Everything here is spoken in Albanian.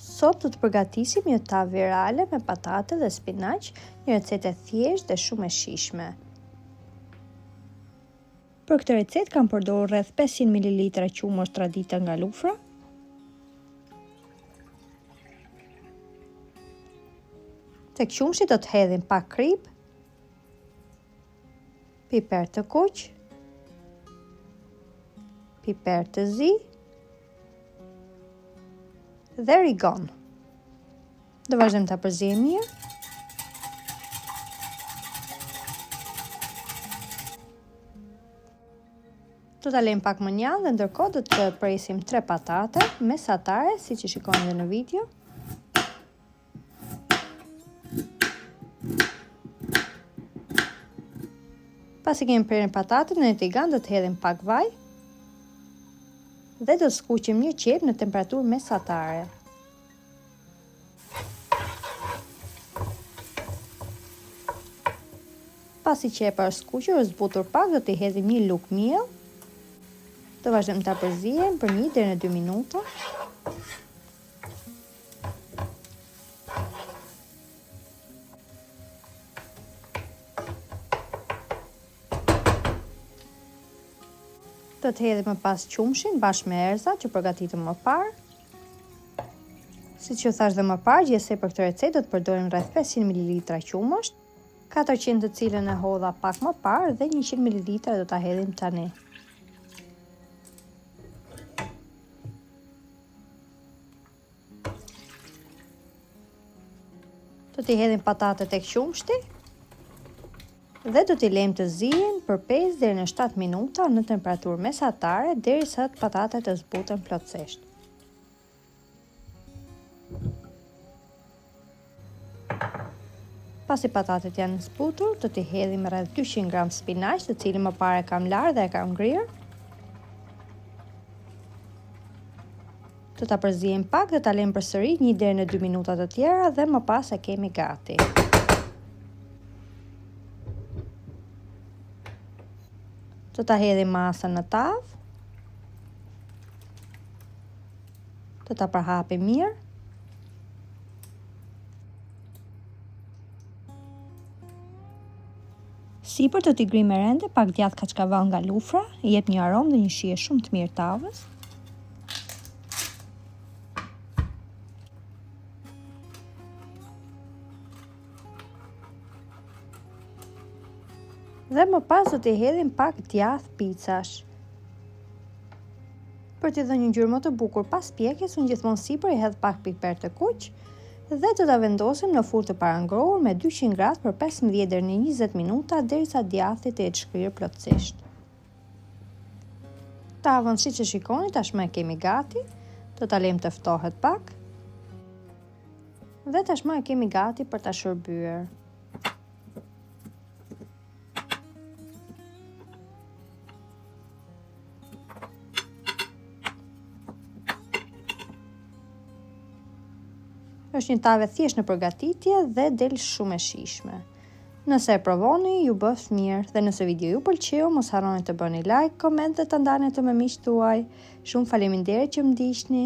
Sot do të përgatisim një tavë virale me patate dhe spinaq, një recetë e thjeshtë dhe shumë e shijshme. Për këtë recetë kam përdorur rreth 500 ml qumësht tradita nga lufra. Tek qumshi do të hedhim pak krip, piper të kuq, piper të zi dhe rigon. Do vazhdojmë ta përzijmë mirë. Do ta lejmë pak më njallë dhe ndërkohë do të presim 3 patate mesatare, siç e shikoni edhe në video. Pasi kemi prerën patatën në një tigan, do të hedhim pak vaj dhe do të skuqim një qep në temperaturë mesatare. Pasi qepa është skuqur, është zbutur pak, do t'i hedhim një lugë miell. Do vazhdojmë ta përzijmë për 1 deri në 2 minuta. Do të hedhim më pas qumshin bashkë me erëzat që përgatitëm më parë. Siç ju thash dhe më parë, gjithsej për këtë recetë do të përdorim rreth 500 ml qumësht, 400 të cilën e hodha pak më parë dhe 100 ml do ta hedhim tani. Do t'i hedhim patatet tek qumshti dhe do t'i lejmë të zihen për 5 deri në 7 minuta në temperaturë mesatare derisa patatet të zbuten plotësisht. Pasi patatet janë zbutur, do t'i hedhim rreth 200 gram spinaq, të cilin më parë e kam larë dhe e kam ngrirë. Do ta përzijmë pak dhe ta lejmë përsëri 1 deri në 2 minuta të tjera dhe më pas e kemi gati. Do ta hedhim masën në tavë. Do ta përhapim mirë. Sipër do t'i grim merende pak djathë kaçkavall nga lufra, i jep një aromë dhe një shije shumë të mirë tavës. Dhe më pas do t'i hedhim pak djathë picash. Për t'i dhënë një ngjyrë më të bukur pas pjekjes, unë gjithmonë sipër i hedh pak piper të kuq dhe do ta vendosim në furrë të parangrohur me 200 gradë për 15 deri në 20 minuta derisa djathti të jetë shkrirë plotësisht. Tavën siç e shikoni tashmë e kemi gati. Do ta lejmë të ftohet pak. Dhe tashmë e kemi gati për ta shërbyer. Është një tavë thjesht në përgatitje dhe del shumë e shijshme. Nëse e provoni, ju bëf mirë dhe nëse video ju pëlqeu, mos harroni të bëni like, koment dhe të ndanit të me miqtë tuaj. Shumë faleminderit që më ndiqni.